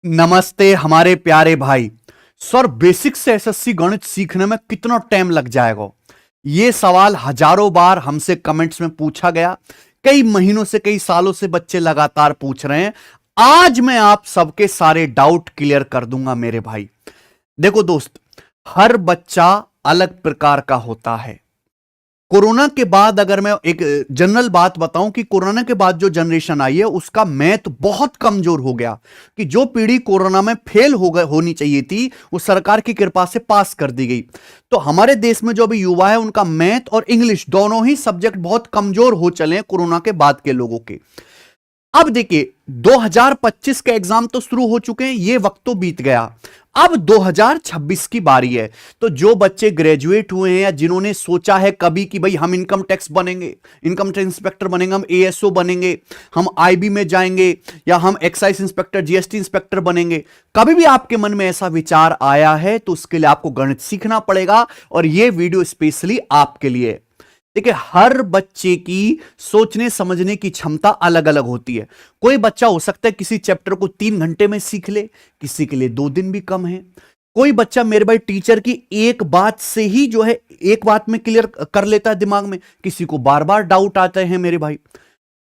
नमस्ते हमारे प्यारे भाई। सर बेसिक से एसएससी गणित सीखने में कितना टाइम लग जाएगा? यह सवाल हजारों बार हमसे कमेंट्स में पूछा गया। कई महीनों से कई सालों से बच्चे लगातार पूछ रहे हैं। आज मैं आप सबके सारे डाउट क्लियर कर दूंगा मेरे भाई। देखो दोस्त, हर बच्चा अलग प्रकार का होता है। कोरोना के बाद अगर मैं एक जनरल बात बताऊं कि कोरोना के बाद जो जनरेशन आई है उसका मैथ बहुत कमजोर हो गया कि जो पीढ़ी कोरोना में फेल होनी चाहिए थी वो सरकार की कृपा से पास कर दी गई। तो हमारे देश में जो अभी युवा है उनका मैथ और इंग्लिश दोनों ही सब्जेक्ट बहुत कमजोर हो चले हैं कोरोना के बाद के लोगों के। अब देखिए 2025 के एग्जाम तो शुरू हो चुके हैं, ये वक्त तो बीत गया। अब 2026 की बारी है। तो जो बच्चे ग्रेजुएट हुए हैं या जिन्होंने सोचा है कभी कि भाई हम इनकम टैक्स बनेंगे, इनकम टैक्स इंस्पेक्टर बनेंगे, हम एएसओ बनेंगे, हम आईबी में जाएंगे या हम एक्साइज इंस्पेक्टर, जीएसटी इंस्पेक्टर बनेंगे, कभी भी आपके मन में ऐसा विचार आया है तो उसके लिए आपको गणित सीखना पड़ेगा और यह वीडियो स्पेशली आपके लिए। देखिए, हर बच्चे की सोचने समझने की क्षमता अलग अलग होती है। कोई बच्चा हो सकता है किसी चैप्टर को 3 घंटे में सीख ले, किसी के लिए 2 दिन भी कम है। कोई बच्चा मेरे भाई टीचर की एक बात से ही जो है एक बात में क्लियर कर लेता है दिमाग में, किसी को बार बार डाउट आते हैं मेरे भाई।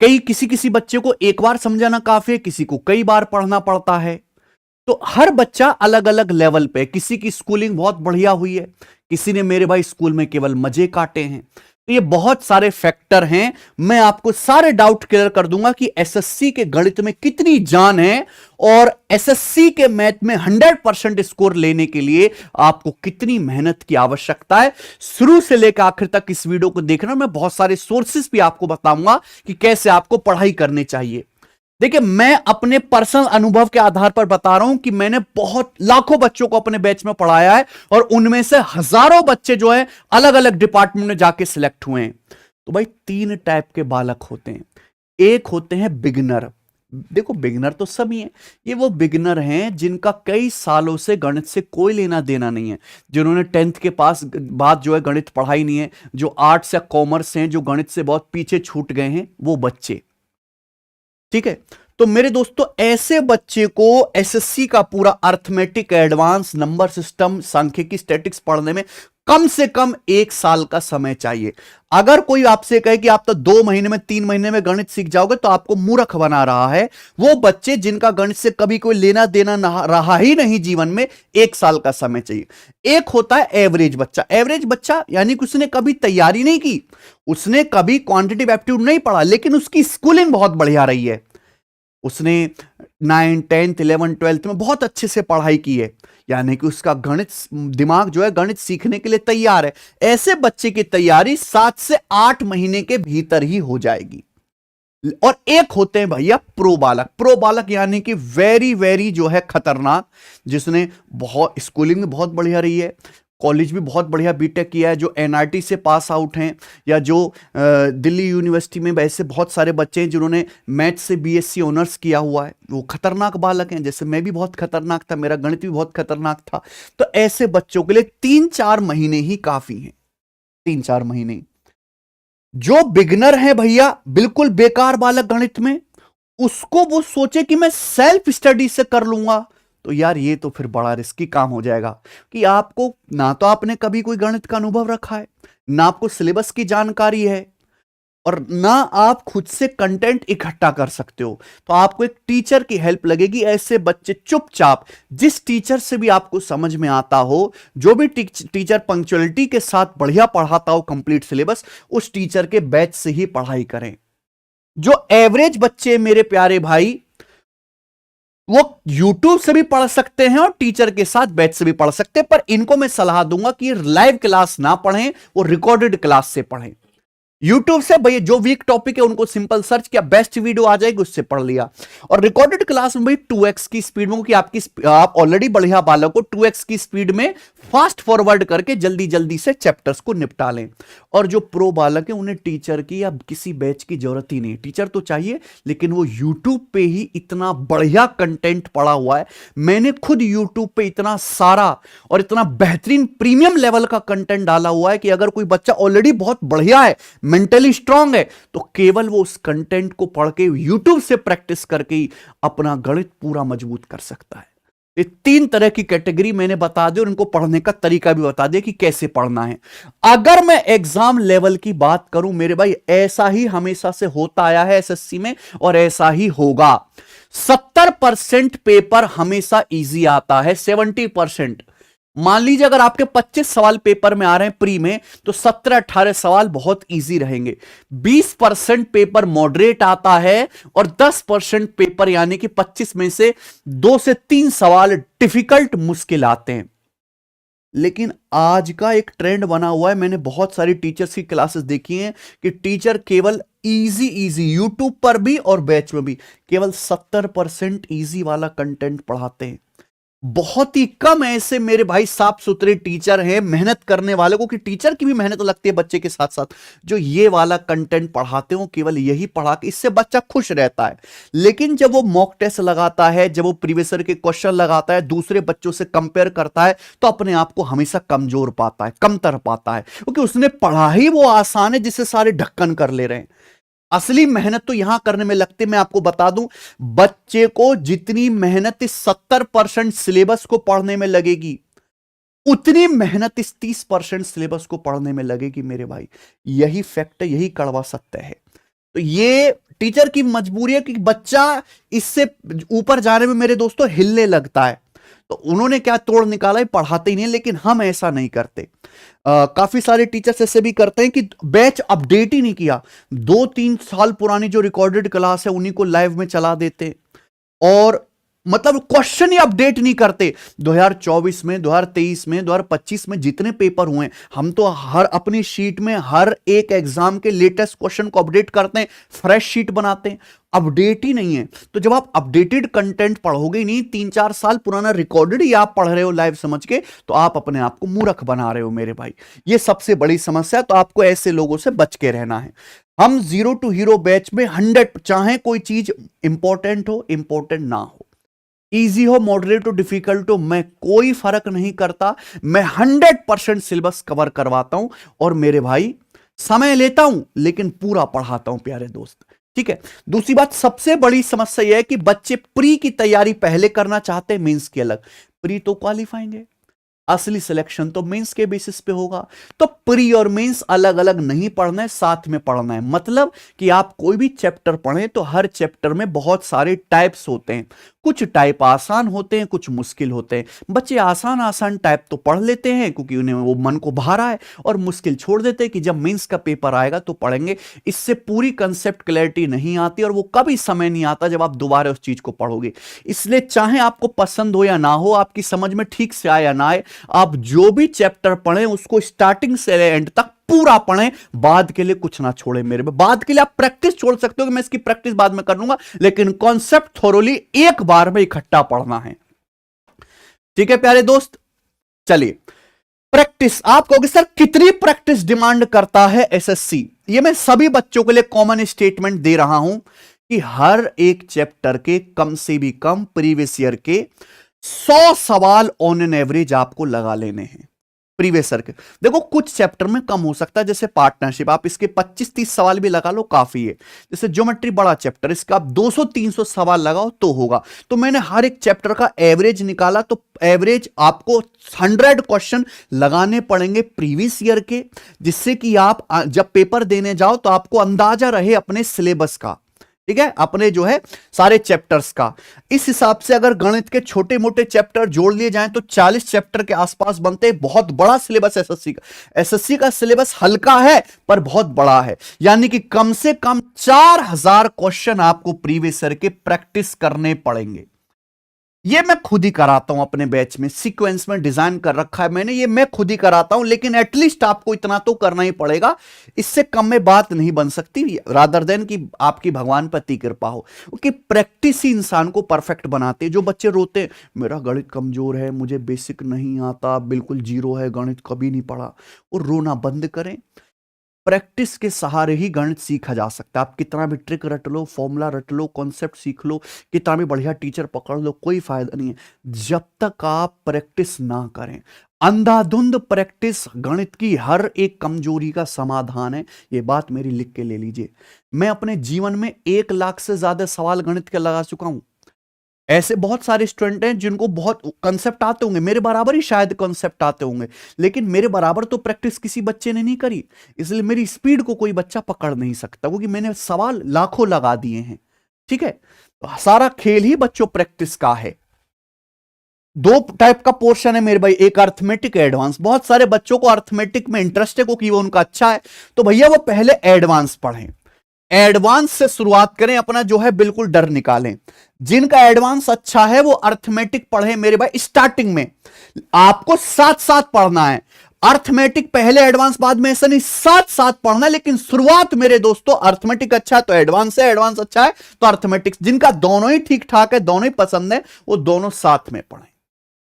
किसी किसी बच्चे को एक बार समझाना काफी है, किसी को कई बार पढ़ना पड़ता है। तो हर बच्चा अलग अलग लेवल पे, किसी की स्कूलिंग बहुत बढ़िया हुई है, किसी ने मेरे भाई स्कूल में केवल मजे काटे हैं। तो ये बहुत सारे फैक्टर हैं। मैं आपको सारे डाउट क्लियर कर दूंगा कि एसएससी के गणित में कितनी जान है और एसएससी के मैथ में 100% स्कोर लेने के लिए आपको कितनी मेहनत की आवश्यकता है। शुरू से लेकर आखिर तक इस वीडियो को देखना। मैं बहुत सारे सोर्सेस भी आपको बताऊंगा कि कैसे आपको पढ़ाई करनी चाहिए। देखिए, मैं अपने पर्सनल अनुभव के आधार पर बता रहा हूं कि मैंने बहुत लाखों बच्चों को अपने बैच में पढ़ाया है और उनमें से हजारों बच्चे जो है अलग अलग डिपार्टमेंट में जाके सिलेक्ट हुए हैं। तो भाई 3 टाइप के बालक होते हैं। एक होते हैं बिगिनर। देखो, बिगिनर तो सभी हैं। ये वो बिगिनर हैं जिनका कई सालों से गणित से कोई लेना देना नहीं है, जिन्होंने 10th के पास बाद जो है गणित पढ़ाई नहीं है, जो आर्ट्स या कॉमर्स हैं, जो गणित से बहुत पीछे छूट गए हैं, वो बच्चे। ठीक है, तो मेरे दोस्तों ऐसे बच्चे को एसएससी का पूरा अर्थमेटिक, एडवांस, नंबर सिस्टम, सांख्यिकी, स्टैटिक्स पढ़ने में कम से कम 1 साल का समय चाहिए। अगर कोई आपसे कहे कि आप तो 2 महीने में, 3 महीने में गणित सीख जाओगे तो आपको मूर्ख बना रहा है। वो बच्चे जिनका गणित से कभी कोई लेना देना रहा ही नहीं जीवन में, 1 साल का समय चाहिए। एक होता है एवरेज बच्चा। एवरेज बच्चा यानी कि उसने कभी तैयारी नहीं की, उसने कभी क्वांटिटेटिव एप्टीट्यूड नहीं पढ़ा, लेकिन उसकी स्कूलिंग बहुत बढ़िया रही है। उसने 9, 10, 11, 12 में बहुत अच्छे से पढ़ाई की है, यानी कि उसका गणित दिमाग जो है गणित सीखने के लिए तैयार है। ऐसे बच्चे की तैयारी 7 से 8 महीने के भीतर ही हो जाएगी। और एक होते हैं भैया प्रो बालक। प्रो बालक यानी कि वेरी वेरी जो है खतरनाक, जिसने बहुत स्कूलिंग में बहुत बढ़िया रही है, कॉलेज भी बहुत बढ़िया बीटेक किया है, जो एनआईटी से पास आउट हैं, या जो दिल्ली यूनिवर्सिटी में वैसे बहुत सारे बच्चे हैं जिन्होंने मैथ से बीएससी ऑनर्स किया हुआ है, वो खतरनाक बालक हैं। जैसे मैं भी बहुत खतरनाक था, मेरा गणित भी बहुत खतरनाक था। तो ऐसे बच्चों के लिए 3-4 महीने ही काफी हैं, 3-4 महीने। जो बिगनर है भैया, बिल्कुल बेकार बालक गणित में, उसको वो सोचे कि मैं सेल्फ स्टडी से कर लूंगा, तो यार ये तो फिर बड़ा रिस्की काम हो जाएगा कि आपको ना तो आपने कभी कोई गणित का अनुभव रखा है, ना आपको सिलेबस की जानकारी है, और ना आप खुद से कंटेंट इकट्ठा कर सकते हो। तो आपको एक टीचर की हेल्प लगेगी। ऐसे बच्चे चुपचाप, जिस टीचर से भी आपको समझ में आता हो, जो भी टीचर पंक्चुअलिटी के साथ बढ़िया पढ़ाता हो कंप्लीट सिलेबस, उस टीचर के बैच से ही पढ़ाई करें। जो एवरेज बच्चे मेरे प्यारे भाई, वो YouTube से भी पढ़ सकते हैं और टीचर के साथ बैच से भी पढ़ सकते हैं, पर इनको मैं सलाह दूंगा कि लाइव क्लास ना पढ़ें, वो रिकॉर्डेड क्लास से पढ़ें। YouTube से भैया जो वीक टॉपिक है उनको सिंपल सर्च किया, बेस्ट वीडियो आ जाएगी, उससे पढ़ लिया। और रिकॉर्डेड क्लास में भाई 2x की स्पीड में, कि आप ऑलरेडी बढ़िया बालक को 2x की स्पीड में फास्ट फॉरवर्ड करके जल्दी जल्दी से चैप्टर्स को निपटा लें। और जो प्रो बालक है उन्हें टीचर की या किसी बैच की जरूरत ही नहीं। टीचर तो चाहिए, लेकिन वो YouTube पे ही इतना बढ़िया कंटेंट पड़ा हुआ है। मैंने खुद YouTube पे इतना सारा और इतना बेहतरीन प्रीमियम लेवल का कंटेंट डाला हुआ है कि अगर कोई बच्चा ऑलरेडी बहुत बढ़िया है, मेंटली स्ट्रांग है, तो केवल वो उस कंटेंट को पढ़ के यूट्यूब से प्रैक्टिस करके ही अपना गणित पूरा मजबूत कर सकता है। ये 3 तरह की कैटेगरी मैंने बता दी और इनको पढ़ने का तरीका भी बता दिया कि कैसे पढ़ना है। अगर मैं एग्जाम लेवल की बात करूं मेरे भाई, ऐसा ही हमेशा से होता आया है एसएससी में और ऐसा ही होगा। 70% पेपर हमेशा इजी आता है, 70%। मान लीजिए अगर आपके 25 सवाल पेपर में आ रहे हैं प्री में, तो 17-18 सवाल बहुत इजी रहेंगे। 20% पेपर मॉडरेट आता है और 10% पेपर यानी कि 25 में से 2 से 3 सवाल डिफिकल्ट मुश्किल आते हैं। लेकिन आज का एक ट्रेंड बना हुआ है, मैंने बहुत सारी टीचर्स की क्लासेस देखी हैं कि टीचर केवल इजी यूट्यूब पर भी और बैच में भी केवल 70% इजी वाला कंटेंट पढ़ाते हैं। बहुत ही कम ऐसे मेरे भाई साफ सुथरे टीचर हैं, मेहनत करने वाले को, कि टीचर की भी मेहनत लगती है बच्चे के साथ साथ, जो ये वाला कंटेंट पढ़ाते हो। केवल यही पढ़ा के इससे बच्चा खुश रहता है। लेकिन जब वो मॉक टेस्ट लगाता है, जब वो प्रीवियस ईयर के क्वेश्चन लगाता है, दूसरे बच्चों से कंपेयर करता है, तो अपने आप को हमेशा कमजोर पाता है, कमतर पाता है, क्योंकि उसने पढ़ा ही वो आसान है जिससे सारे ढक्कन कर ले रहे हैं। असली मेहनत तो यहां करने में लगती है। मैं आपको बता दूं, बच्चे को जितनी मेहनत इस 70% सिलेबस को पढ़ने में लगेगी, उतनी मेहनत इस 30% सिलेबस को पढ़ने में लगेगी मेरे भाई। यही फैक्ट है, यही कड़वा सत्य है। तो ये टीचर की मजबूरी है कि बच्चा इससे ऊपर जाने में मेरे दोस्तों हिलने लगता है, तो उन्होंने क्या तोड़ निकाला है, पढ़ाते ही नहीं। लेकिन हम ऐसा नहीं करते। काफी सारे टीचर्स ऐसे भी करते हैं कि बैच अपडेट ही नहीं किया, 2-3 साल पुरानी जो रिकॉर्डेड क्लास है उन्हीं को लाइव में चला देते, और मतलब क्वेश्चन ही अपडेट नहीं करते। 2024 में, 2023 में, 2025 में जितने पेपर हुए, हम तो हर अपनी शीट में हर एक एग्जाम के लेटेस्ट क्वेश्चन को अपडेट करते हैं, फ्रेश शीट बनाते हैं। अपडेट ही नहीं है, तो जब आप अपडेटेड कंटेंट पढ़ोगे नहीं, 3-4 साल पुराना रिकॉर्डेड ही आप पढ़ रहे हो लाइव समझ के, तो आप अपने आप को मूर्ख बना रहे हो मेरे भाई। ये सबसे बड़ी समस्या है। तो आपको ऐसे लोगों से बच के रहना है। हम जीरो टू हीरो बैच में 100, चाहे कोई चीज इंपॉर्टेंट हो, इंपॉर्टेंट ना हो, इजी हो, मॉडरेट हो, डिफिकल्ट हो, मैं कोई फर्क नहीं करता। मैं 100% सिलेबस कवर करवाता हूं और मेरे भाई समय लेता हूं, लेकिन पूरा पढ़ाता हूं प्यारे दोस्त। ठीक है। दूसरी बात, सबसे बड़ी समस्या यह है कि बच्चे प्री की तैयारी पहले करना चाहते हैं, मेंस की अलग। प्री तो क्वालिफाइंग, असली सिलेक्शन तो मेंस के बेसिस पे होगा। तो प्री और मेंस अलग अलग नहीं पढ़ना है, साथ में पढ़ना है। मतलब कि आप कोई भी चैप्टर पढ़ें तो हर चैप्टर में बहुत सारे टाइप्स होते हैं। कुछ टाइप आसान होते हैं, कुछ मुश्किल होते हैं। बच्चे आसान आसान टाइप तो पढ़ लेते हैं क्योंकि उन्हें वो मन को भा रहा है, और मुश्किल छोड़ देते हैं कि जब मेंस का पेपर आएगा तो पढ़ेंगे। इससे पूरी कंसेप्ट क्लैरिटी नहीं आती, और वो कभी समय नहीं आता जब आप दोबारा उस चीज को पढ़ोगे। इसलिए चाहे आपको पसंद हो या ना हो, आपकी समझ में ठीक से आए या ना आए, आप जो भी चैप्टर पढ़ें उसको स्टार्टिंग से एंड तक पूरा पढ़ें। बाद के लिए कुछ ना छोड़े मेरे में। बाद के लिए आप प्रैक्टिस छोड़ सकते हो कि मैं इसकी प्रैक्टिस बाद में कर लूंगा, लेकिन कॉन्सेप्ट थोरोली एक बार में इकट्ठा पढ़ना है। ठीक है प्यारे दोस्त, चलिए प्रैक्टिस। आप कहोगे सर कितनी प्रैक्टिस डिमांड करता है एसएससी? ये मैं सभी बच्चों के लिए कॉमन स्टेटमेंट दे रहा हूं कि हर एक चैप्टर के कम से भी कम प्रीवियस ईयर के 100 सवाल ऑन एन एवरेज आपको लगा लेने हैं प्रीवियस ईयर के। देखो कुछ चैप्टर में कम हो सकता है, जैसे पार्टनरशिप, आप इसके 25-30 सवाल भी लगा लो काफी है। जैसे ज्योमेट्री बड़ा चैप्टर, इसका आप 200-300 सवाल लगाओ तो होगा। तो मैंने हर एक चैप्टर का एवरेज निकाला, तो एवरेज आपको 100 क्वेश्चन लगाने पड़ेंगे प्रीवियस ईयर के, जिससे कि आप जब पेपर देने जाओ तो आपको अंदाजा रहे अपने सिलेबस का। ठीक है, अपने जो है सारे चैप्टर्स का। इस हिसाब से अगर गणित के छोटे मोटे चैप्टर जोड़ लिए जाएं तो 40 चैप्टर के आसपास बनते हैं। बहुत बड़ा सिलेबस एसएससी का। एसएससी का सिलेबस हल्का है पर बहुत बड़ा है, यानी कि कम से कम 4000 क्वेश्चन आपको प्रीवियस ईयर के प्रैक्टिस करने पड़ेंगे। ये मैं खुद ही कराता हूं अपने बैच में, सीक्वेंस में डिजाइन कर रखा है मैंने, ये मैं खुद ही कराता हूं। लेकिन एटलीस्ट आपको इतना तो करना ही पड़ेगा, इससे कम में बात नहीं बन सकती, रादर देन कि आपकी भगवान पर इतनी कृपा हो। क्योंकि प्रैक्टिस ही इंसान को परफेक्ट बनाती है। जो बच्चे रोते हैं मेरा गणित कमजोर है, मुझे बेसिक नहीं आता, बिल्कुल जीरो है, गणित कभी नहीं पढ़ा, और रोना बंद करें। प्रैक्टिस के सहारे ही गणित सीखा जा सकता है। आप कितना भी ट्रिक रट लो, फॉर्मूला रट लो, कॉन्सेप्ट सीख लो, कितना भी बढ़िया टीचर पकड़ लो, कोई फायदा नहीं है जब तक आप प्रैक्टिस ना करें। अंधाधुंध प्रैक्टिस गणित की हर एक कमजोरी का समाधान है। ये बात मेरी लिख के ले लीजिए। मैं अपने जीवन में 1 लाख से ज्यादा सवाल गणित के लगा चुका हूं। ऐसे बहुत सारे स्टूडेंट हैं जिनको बहुत कंसेप्ट आते होंगे, मेरे बराबर ही शायद कंसेप्ट आते होंगे, लेकिन मेरे बराबर तो प्रैक्टिस किसी बच्चे ने नहीं करी। इसलिए मेरी स्पीड को कोई बच्चा पकड़ नहीं सकता, क्योंकि मैंने सवाल लाखों लगा दिए हैं। ठीक है, तो सारा खेल ही बच्चों प्रैक्टिस का है। 2 टाइप का पोर्शन है मेरे भाई, एक अर्थमेटिक, एडवांस। बहुत सारे बच्चों को अर्थमेटिक में इंटरेस्ट है क्योंकि वो उनका अच्छा है, तो भैया वो पहले एडवांस पढ़ें। एडवांस से शुरुआत करें, अपना जो है बिल्कुल डर निकालें। जिनका एडवांस अच्छा है वो अर्थमेटिक पढ़े मेरे भाई। स्टार्टिंग में आपको साथ साथ पढ़ना है, अर्थमेटिक पहले एडवांस बाद में, ऐसा नहीं, साथ साथ पढ़ना है। लेकिन शुरुआत मेरे दोस्तों, अर्थमेटिक अच्छा है तो एडवांस है, एडवांस अच्छा है तो अर्थमेटिक्स। जिनका दोनों ही ठीक ठाक है, दोनों ही पसंद है, वो दोनों साथ में पढ़ें,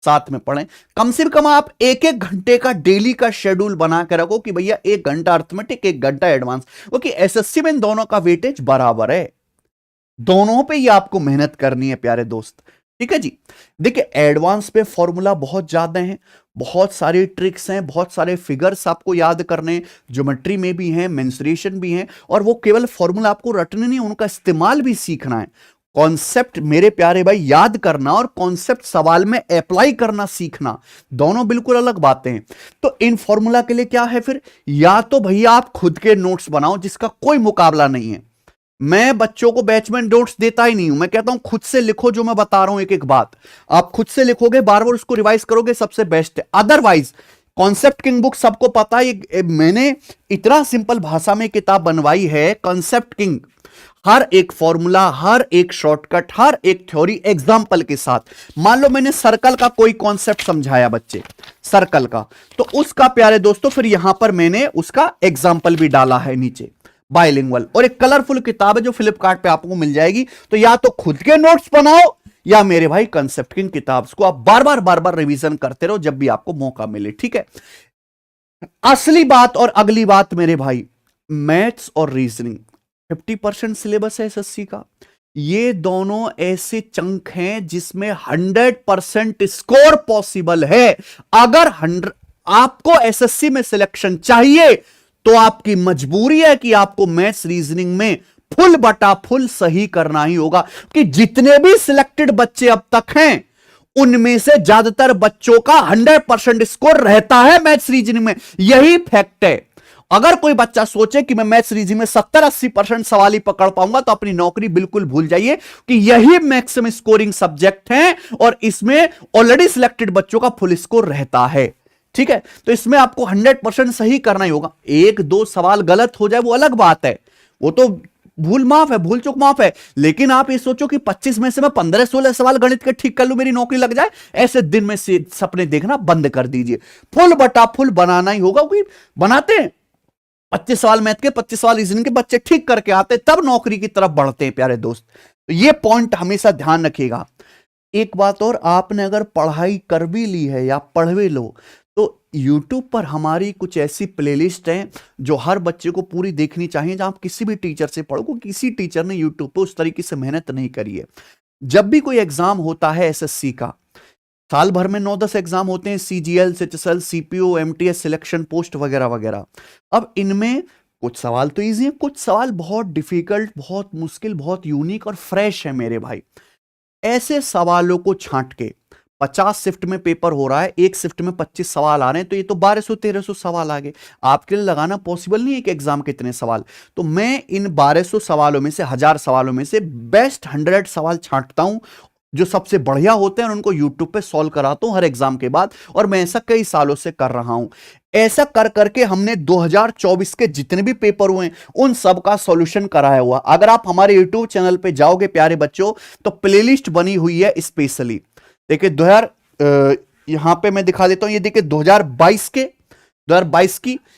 साथ में पढ़ें। कम से कम आप 1-1 घंटे का डेली का शेड्यूल बना के रखो कि भैया 1 घंटा अर्थमेटिक, 1 घंटा एडवांस, क्योंकि एसएससी में इन दोनों का वेटेज बराबर है। दोनों पे ही आपको मेहनत करनी है प्यारे दोस्त। ठीक है जी। देखिए, एडवांस पे फॉर्मूला बहुत ज्यादा है, बहुत सारी ट्रिक्स हैं, बहुत सारे फिगर्स आपको याद करने हैं, ज्योमेट्री में भी हैं, मेंसुरेशन भी हैं, और वो केवल फॉर्मूला आपको रटने नहीं, उनका इस्तेमाल भी सीखना है। कॉन्सेप्ट मेरे प्यारे भाई याद करना और कॉन्सेप्ट सवाल में अप्लाई करना सीखना, दोनों बिल्कुल अलग बातें हैं। तो इन फॉर्मूला के लिए क्या है फिर, या तो भैया आप खुद के नोट्स बनाओ जिसका कोई मुकाबला नहीं है। मैं बच्चों को बैच में नोट्स देता ही नहीं हूं, मैं कहता हूं खुद से लिखो, जो मैं बता रहा हूं एक एक बात आप खुद से लिखोगे, बार बार उसको रिवाइज करोगे, सबसे बेस्ट है। अदरवाइज कॉन्सेप्ट किंग बुक सबको पता है, मैंने इतना सिंपल भाषा में किताब बनवाई है, कॉन्सेप्ट किंग। हर एक फॉर्मूला, हर एक शॉर्टकट, हर एक थ्योरी एग्जाम्पल के साथ। मान लो मैंने सर्कल का कोई कॉन्सेप्ट समझाया बच्चे, सर्कल का, तो उसका प्यारे दोस्तों फिर यहां पर मैंने उसका एग्जाम्पल भी डाला है नीचे, बाइलिंगुअल। और एक कलरफुल किताब है जो फ्लिपकार्ट पे आपको मिल जाएगी। तो या तो खुद के नोट्स बनाओ, या मेरे भाई कंसेप्ट किंग किताब को आप बार बार रिवीजन करते रहो जब भी आपको मौका मिले। ठीक है, असली बात और अगली बात मेरे भाई, मैथ्स और रीजनिंग 50% सिलेबस है एसएससी का। ये दोनों ऐसे चंक हैं जिसमें 100% स्कोर पॉसिबल है। अगर 100 आपको एसएससी में सिलेक्शन चाहिए तो आपकी मजबूरी है कि आपको मैथ्स रीजनिंग में फुल बटा फुल सही करना ही होगा। कि जितने भी सिलेक्टेड बच्चे अब तक हैं उनमें से ज्यादातर बच्चों का 100% स्कोर रहता है मैथ्स रीजनिंग में, यही फैक्ट है। अगर कोई बच्चा सोचे कि मैं मैथ्स रीजनिंग में 70-80% सवाल ही पकड़ पाऊंगा तो अपनी नौकरी बिल्कुल भूल जाइए, कि यही मैक्सिमम स्कोरिंग सब्जेक्ट है और इसमें ऑलरेडी सिलेक्टेड बच्चों का फुल स्कोर रहता है। ठीक है, तो इसमें आपको 100% सही करना ही होगा। 1-2 सवाल गलत हो जाए वो अलग बात है, वो तो भूल माफ है, भूल चूक माफ है। लेकिन आप ये सोचो कि 25 में से मैं 15-16 सवाल गणित के ठीक कर लूं, मेरी नौकरी लग जाए, ऐसे दिन में से सपने देखना बंद कर दीजिए। फुल बटा फुल बनाना ही होगा, क्योंकि बनाते हैं 25 सवाल मैथ के, 25 सवाल रीजनिंग के बच्चे ठीक करके आते तब नौकरी की तरफ बढ़ते हैं प्यारे दोस्त। तो ये पॉइंट हमेशा ध्यान रखिएगा। एक बात और, आपने अगर पढ़ाई कर भी ली है या पढ़ भी लो, तो YouTube पर हमारी कुछ ऐसी प्लेलिस्ट हैं जो हर बच्चे को पूरी देखनी चाहिए। जहां आप किसी भी टीचर से पढ़ो, किसी टीचर ने YouTube पर उस तरीके से मेहनत नहीं करी है। जब भी कोई एग्जाम होता है एसएससी का, साल भर में 9-10 एग्जाम होते हैं, CGL, CHSL, CPO, MTS, selection post वगैरह वगैरह। अब इनमें कुछ सवाल तो इजी हैं, कुछ सवाल बहुत डिफिकल्ट, बहुत मुश्किल, बहुत यूनिक और फ्रेश है मेरे भाई। ऐसे सवालों को छांट के 50 शिफ्ट में पेपर हो रहा है, एक शिफ्ट में 25 सवाल आ रहे हैं, तो ये तो 1200-1300 सवाल आ गए। आपके लिए लगाना पॉसिबल नहीं है कि एग्जाम के इतने सवाल। तो मैं इन 1200 सवालों में से, 1000 सवालों में से बेस्ट 100 सवाल छांटता हूं जो सबसे बढ़िया होते हैं, और उनको यूट्यूब पे सॉल्व कराता हूं हर एग्जाम के बाद। और मैं ऐसा कई सालों से कर रहा हूं। ऐसा कर करके हमने 2024 के जितने भी पेपर हुए उन सब का सॉल्यूशन कराया हुआ। अगर आप हमारे यूट्यूब चैनल पे जाओगे प्यारे बच्चों, तो प्लेलिस्ट बनी हुई है स्पेशली। देखिए 2000 यहां पे मैं दिखा देता हूं, ये देखिए 2022 की,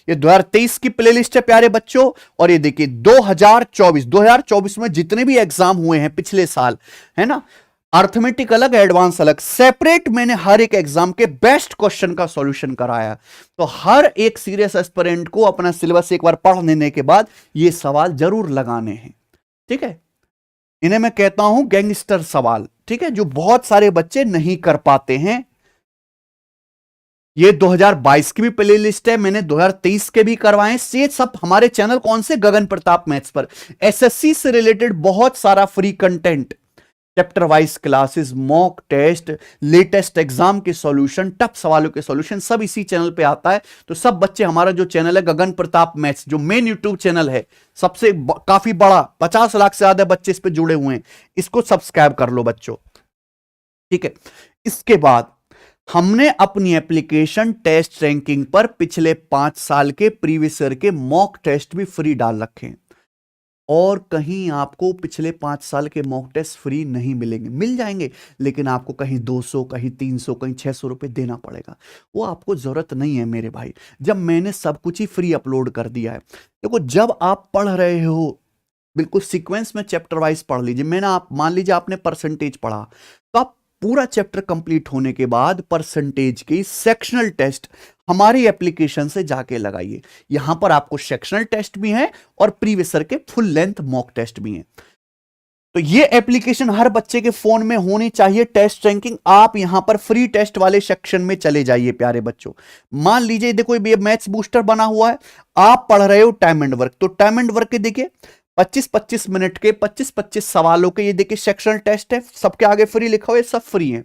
ये 2023 की प्लेलिस्ट है प्यारे बच्चों। और ये देखिए 2024 में जितने भी एग्जाम हुए हैं पिछले साल, है ना, अर्थमेटिक अलग, एडवांस अलग, सेपरेट मैंने हर एक एग्जाम के बेस्ट क्वेश्चन का सॉल्यूशन कराया। तो हर एक सीरियस एस्पिरेंट को अपना सिलेबस एक बार पढ़ लेने के बाद ये सवाल जरूर लगाने हैं। ठीक है, इन्हें मैं कहता हूं गैंगस्टर सवाल। ठीक है, जो बहुत सारे बच्चे नहीं कर पाते हैं। ये 2022 की भी प्ले लिस्ट है, मैंने 2023 के भी करवाए। ये सब हमारे चैनल कौन से, गगन प्रताप मैथ्स पर। एसएससी से रिलेटेड बहुत सारा free content, chapter wise classes, mock test, latest exam के सॉल्यूशन, टफ सवालों के सॉल्यूशन, सब इसी चैनल पे आता है। तो सब बच्चे, हमारा जो चैनल है गगन प्रताप मैथ्स, जो मेन यूट्यूब चैनल है, सबसे काफी बड़ा, 50 लाख से ज्यादा बच्चे इस पे जुड़े हुए हैं, इसको सब्सक्राइब कर लो बच्चों, ठीक है। इसके बाद हमने अपनी एप्लीकेशन टेस्ट रैंकिंग पर पिछले 5 साल के प्रीवियस ईयर के मॉक टेस्ट भी फ्री डाल रखे हैं, और कहीं आपको पिछले 5 साल के मॉक टेस्ट फ्री नहीं मिलेंगे। मिल जाएंगे, लेकिन आपको कहीं 200, कहीं 300, कहीं 600 रुपए देना पड़ेगा। वो आपको जरूरत नहीं है मेरे भाई, जब मैंने सब कुछ ही फ्री अपलोड कर दिया है। देखो, जब आप पढ़ रहे हो, बिल्कुल सीक्वेंस में चैप्टर वाइज पढ़ लीजिए। मैंने, आप मान लीजिए आपने परसेंटेज पढ़ा, तो आप पूरा चैप्टर कंप्लीट होने के बाद परसेंटेज की सेक्शनल टेस्ट हमारी एप्लीकेशन से जाके लगाइए। यहां पर आपको सेक्शनल टेस्ट भी है और प्रीवियस ईयर के फुल लेंथ मॉक टेस्ट भी हैं। तो ये एप्लीकेशन हर बच्चे के फोन में होनी चाहिए, टेस्ट रैंकिंग। आप यहां पर फ्री टेस्ट वाले सेक्शन में चले जाइए प्यारे बच्चों। मान लीजिए देखो, ये मैथ्स बूस्टर बना हुआ है, आप पढ़ रहे हो टाइम एंड वर्क, तो टाइम एंड वर्क के देखिए 25-25 मिनट के 25-25 सवालों के, ये देखिए सेक्शनल टेस्ट है, सबके आगे फ्री लिखा हुआ है, सब फ्री है।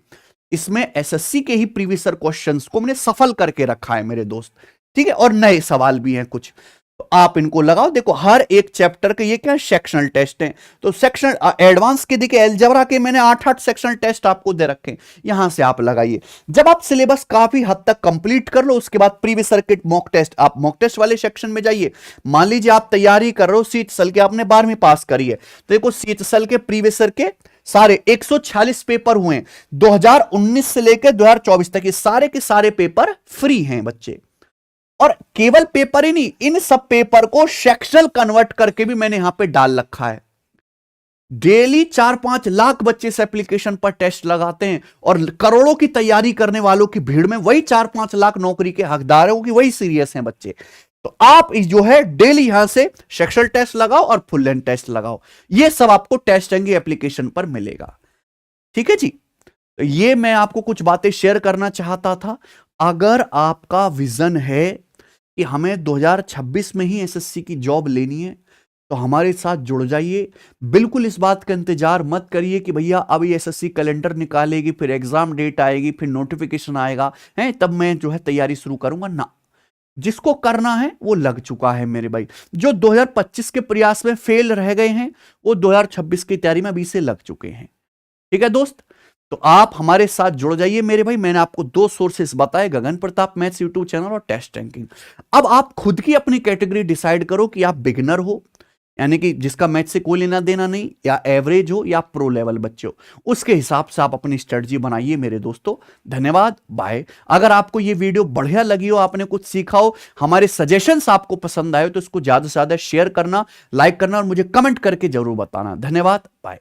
इसमें एसएससी के ही प्रीवियस ईयर क्वेश्चंस को मैंने सफल करके रखा है मेरे दोस्त, ठीक है, और नए सवाल भी हैं कुछ, तो आप इनको लगाओ। देखो, हर एक चैप्टर के ये क्या सेक्शनल टेस्ट हैं, तो सेक्शनल एडवांस के देखिए, अलजेब्रा के मैंने 8-8 सेक्शनल टेस्ट आपको दे रखे हैं, यहां से आप लगाइए। जब आप सिलेबस काफी हद तक कंप्लीट कर लो, उसके बाद प्रीवियस ईयर के मॉक टेस्ट, आप मॉक टेस्ट वाले सेक्शन में जाइए। मान लीजिए आप तैयारी कर रहे हो सीएचएसएल के, आपने 12वीं पास करी है, तो देखो सीएचएसएल के प्रीवियस ईयर के सारे 146 पेपर हुए हैं 2019 से लेकर 2024 तक, ये सारे के सारे पेपर फ्री हैं बच्चे। और केवल पेपर ही नहीं, इन सब पेपर को सेक्शनल कन्वर्ट करके भी मैंने यहां पे डाल रखा है। डेली 4-5 लाख बच्चे इस एप्लीकेशन पर टेस्ट लगाते हैं, और करोड़ों की तैयारी करने वालों की भीड़ में वही 4-5 लाख नौकरी के हकदारों की वही सीरियस हैं बच्चे। तो आप जो है डेली यहां से सेक्शनल टेस्ट लगाओ और फुल लेंथ टेस्ट लगाओ, ये सब आपको टेस्ट रैंकिंग एप्लीकेशन पर मिलेगा, ठीक है जी। तो ये मैं आपको कुछ बातें शेयर करना चाहता था। अगर आपका विजन है कि हमें 2026 में ही एसएससी की जॉब लेनी है, तो हमारे साथ जुड़ जाइए। बिल्कुल इस बात का इंतजार मत करिए कि भैया अब ये एसएससी कैलेंडर निकालेगी, फिर एग्जाम डेट आएगी, फिर नोटिफिकेशन आएगा है तब मैं जो है तैयारी शुरू करूंगा ना। जिसको करना है वो लग चुका है मेरे भाई। जो 2025 के प्रयास में फेल रह गए हैं, वो 2026 की तैयारी में अभी से लग चुके हैं, ठीक है दोस्त। तो आप हमारे साथ जुड़ जाइए मेरे भाई। मैंने आपको 2 सोर्सेस बताए, गगन प्रताप मैथ्स यूट्यूब चैनल और टेस्ट रैंकिंग। अब आप खुद की अपनी कैटेगरी डिसाइड करो कि आप बिगिनर हो, यानी कि जिसका मैथ से कोई लेना देना नहीं, या एवरेज हो, या प्रो लेवल बच्चे हो। उसके हिसाब से आप अपनी स्ट्रेटजी बनाइए मेरे दोस्तों। धन्यवाद, बाय। अगर आपको ये वीडियो बढ़िया लगी हो, आपने कुछ सीखा हो, हमारे सजेशंस आपको पसंद आए, तो इसको ज्यादा से ज्यादा शेयर करना, लाइक करना और मुझे कमेंट करके जरूर बताना। धन्यवाद, बाय।